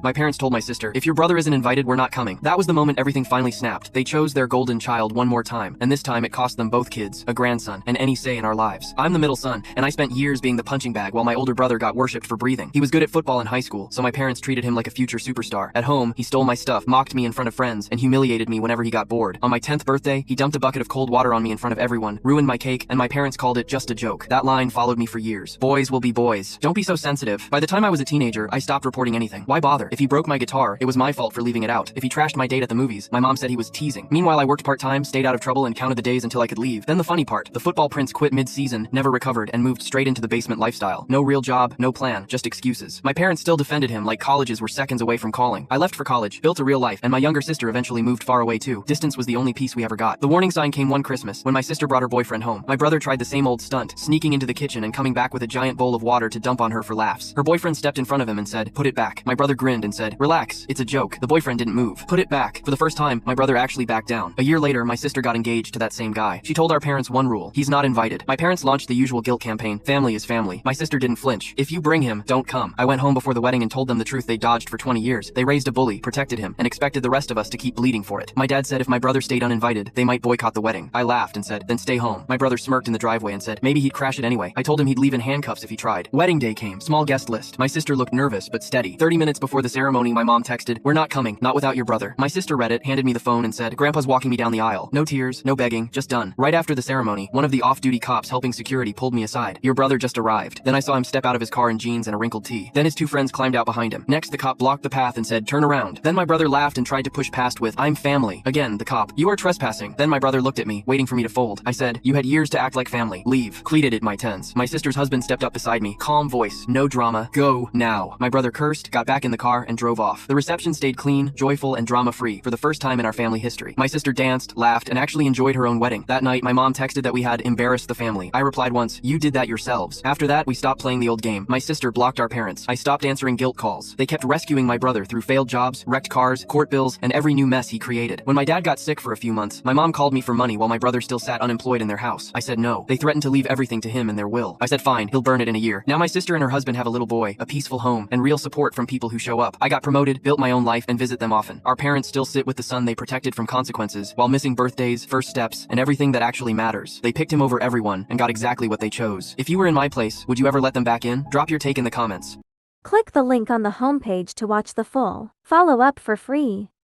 My parents told my sister, if your brother isn't invited, we're not coming. That was the moment everything finally snapped. They chose their golden child one more time, and this time it cost them both kids, a grandson, and any say in our lives. I'm the middle son, and I spent years being the punching bag while my older brother got worshipped for breathing. He was good at football in high school, so my parents treated him like a future superstar. At home, he stole my stuff, mocked me in front of friends, and humiliated me whenever he got bored. On my 10th birthday, he dumped a bucket of cold water on me in front of everyone, ruined my cake, and my parents called it just a joke. That line followed me for years. Boys will be boys. Don't be so sensitive. By the time I was a teenager, I stopped reporting anything. Why bother? If he broke my guitar, it was my fault for leaving it out. If he trashed my date at the movies, my mom said he was teasing. Meanwhile, I worked part-time, stayed out of trouble, and counted the days until I could leave. Then the funny part, the football prince quit mid-season, never recovered, and moved straight into the basement lifestyle. No real job, no plan, just excuses. My parents still defended him like colleges were seconds away from calling. I left for college, built a real life, and my younger sister eventually moved far away too. Distance was the only peace we ever got. The warning sign came one Christmas, when my sister brought her boyfriend home. My brother tried the same old stunt, sneaking into the kitchen and coming back with a giant bowl of water to dump on her for laughs. Her boyfriend stepped in front of him and said, "Put it back." My brother grinned and said, "Relax, it's a joke." The boyfriend didn't move. "Put it back." For the first time, my brother actually backed down. A year later, my sister got engaged to that same guy. She told our parents one rule: he's not invited. My parents launched the usual guilt campaign, family is family. My sister didn't flinch. If you bring him, don't come. I went home before the wedding and told them the truth they dodged for 20 years. They raised a bully, protected him, and expected the rest of us to keep bleeding for it. My dad said if my brother stayed uninvited, they might boycott the wedding. I laughed and said, "Then stay home." My brother smirked in the driveway and said, maybe he'd crash it anyway. I told him he'd leave in handcuffs if he tried. Wedding day came, small guest list. My sister looked nervous but steady. 30 minutes before the ceremony, my mom texted, "We're not coming, not without your brother." My sister read it, handed me the phone and said, "Grandpa's walking me down the aisle. No tears, no begging, just done." Right after the ceremony, one of the off-duty cops helping security pulled me aside. "Your brother just arrived." Then I saw him step out of his car in jeans and a wrinkled tee. Then his two friends climbed out behind him. Next, the cop blocked the path and said, "Turn around." Then my brother laughed and tried to push past with, "I'm family." Again, the cop, "You are trespassing." Then my brother looked at me, waiting for me to fold. I said, "You had years to act like family. Leave." Cleated it my tens. My sister's husband stepped up beside me. Calm voice, no drama. "Go now." My brother cursed, got back in the car, and drove off. The reception stayed clean, joyful, and drama-free for the first time in our family history. My sister danced, laughed, and actually enjoyed her own wedding. That night, my mom texted that we had embarrassed the family. I replied once, "You did that yourselves." After that, we stopped playing the old game. My sister blocked our parents. I stopped answering guilt calls. They kept rescuing my brother through failed jobs, wrecked cars, court bills, and every new mess he created. When my dad got sick for a few months, my mom called me for money while my brother still sat unemployed in their house. I said no. They threatened to leave everything to him in their will. I said fine, he'll burn it in a year. Now my sister and her husband have a little boy, a peaceful home, and real support from people who show up. I got promoted, built my own life, and visit them often. Our parents still sit with the son they protected from consequences while missing birthdays, first steps, and everything that actually matters. They picked him over everyone and got exactly what they chose. If you were in my place, would you ever let them back in? Drop your take in the comments. Click the link on the homepage to watch the full follow-up for free.